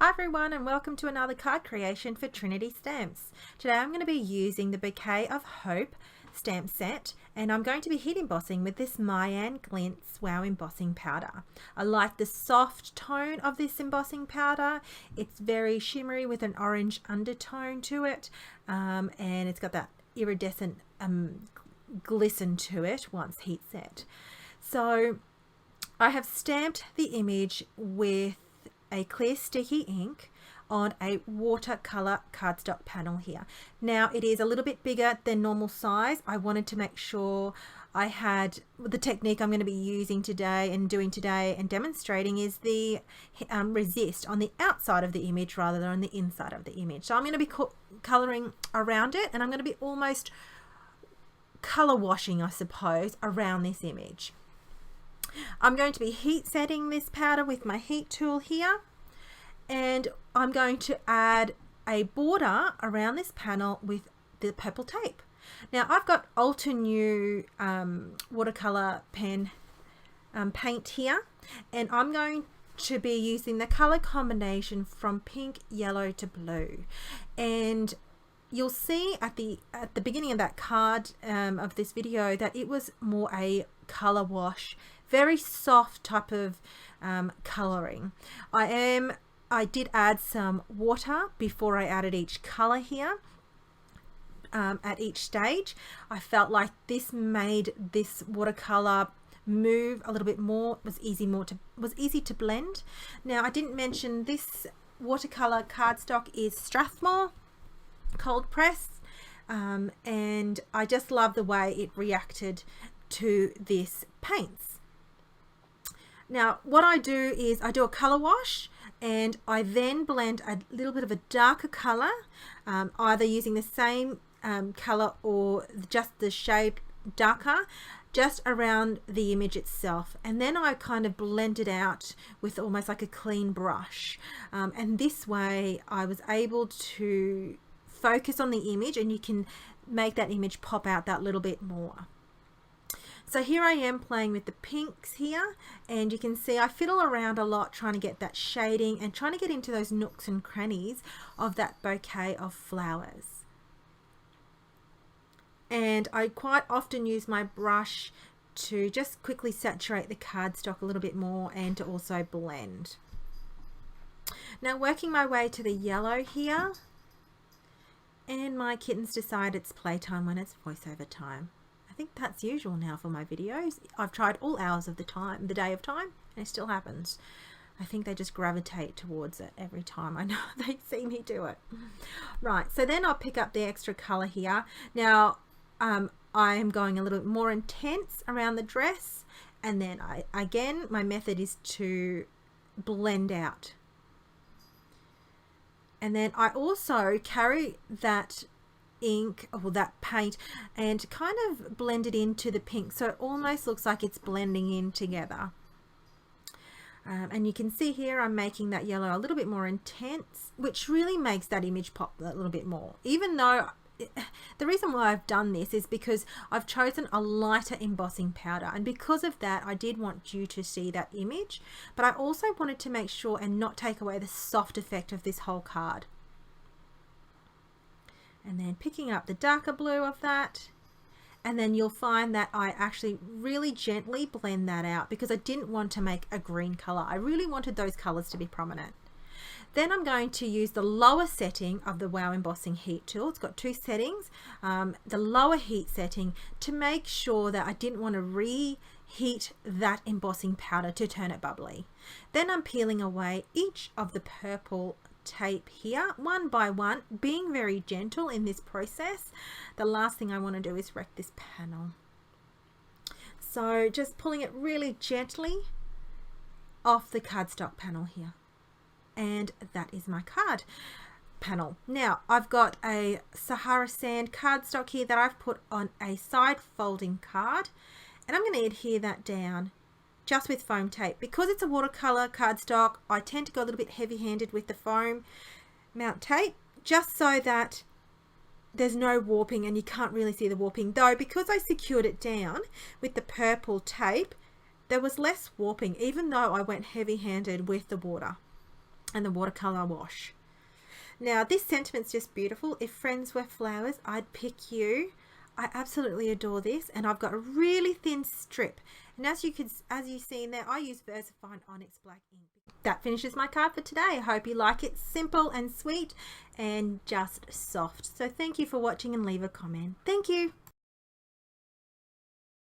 Hi everyone, and welcome to another card creation for Trinity Stamps. Today I'm going to be using the Bouquet of Hope stamp set, and I'm going to be heat embossing with this Mayan Glints Wow embossing powder. I like the soft tone of this embossing powder. It's very shimmery with an orange undertone to it, and it's got that iridescent glisten to it once heat set. So I have stamped the image with a clear sticky ink on a watercolor cardstock panel here. Now it is a little bit bigger than normal size. I wanted to make sure I had the technique I'm going to be using today and doing today and demonstrating is the resist on the outside of the image rather than on the inside of the image. So I'm going to be coloring around it, and I'm going to be almost color washing, I suppose, around this image. I'm going to be heat setting this powder with my heat tool here, and I'm going to add a border around this panel with the purple tape. Now I've got Altenew watercolor pen paint here, and I'm going to be using the color combination from pink, yellow to blue, and you'll see at the beginning of that card of this video that it was more a color wash, very soft type of coloring. I did add some water before I added each color here. At each stage, I felt like this made this watercolor move a little bit more. Was easy to blend. Now I didn't mention this watercolor cardstock is Strathmore cold press, and I just love the way it reacted to this paints. Now what I do is I do a color wash, and I then blend a little bit of a darker color, either using the same color or just the shade darker, just around the image itself, and then I kind of blend it out with almost like a clean brush, and this way I was able to focus on the image, and you can make that image pop out that little bit more. So here I am playing with the pinks here, and you can see I fiddle around a lot trying to get that shading and trying to get into those nooks and crannies of that bouquet of flowers. And I quite often use my brush to just quickly saturate the cardstock a little bit more and to also blend. Now working my way to the yellow here, and my kittens decide it's playtime when it's voiceover time. I think that's usual now for my videos. I've tried all hours of the day of time, and it still happens. I think they just gravitate towards it every time. I know they see me do it. Right, so then I'll pick up the extra color here. Now I am going a little bit more intense around the dress, and then again my method is to blend out. And then I also carry that ink or that paint and kind of blend it into the pink, so it almost looks like it's blending in together. And you can see here I'm making that yellow a little bit more intense, which really makes that image pop a little bit more. Even though the reason why I've done this is because I've chosen a lighter embossing powder, and because of that I did want you to see that image, but I also wanted to make sure and not take away the soft effect of this whole card. And then picking up the darker blue of that, and then you'll find that I actually really gently blend that out because I didn't want to make a green color. I really wanted those colors to be prominent. Then I'm going to use the lower setting of the Wow Embossing Heat tool. It's got two settings. The lower heat setting to make sure that I didn't want to reheat that embossing powder to turn it bubbly. Then I'm peeling away each of the purple tape here one by one, being very gentle in this process. The last thing I want to do is wreck this panel. So just pulling it really gently off the cardstock panel here. And that is my card panel. Now I've got a Sahara Sand cardstock here that I've put on a side folding card, and I'm going to adhere that down just with foam tape. Because it's a watercolor cardstock, I tend to go a little bit heavy-handed with the foam mount tape, just so that there's no warping and you can't really see the warping. Though because I secured it down with the purple tape, there was less warping even though I went heavy-handed with the water. and the watercolor wash. Now this sentiment's just beautiful. If friends were flowers, I'd pick you. I absolutely adore this, and I've got a really thin strip. And as you see in there, I use VersaFine Onyx Black ink. That finishes my card for today. I hope you like it. Simple and sweet and just soft. So thank you for watching, and leave a comment. Thank you.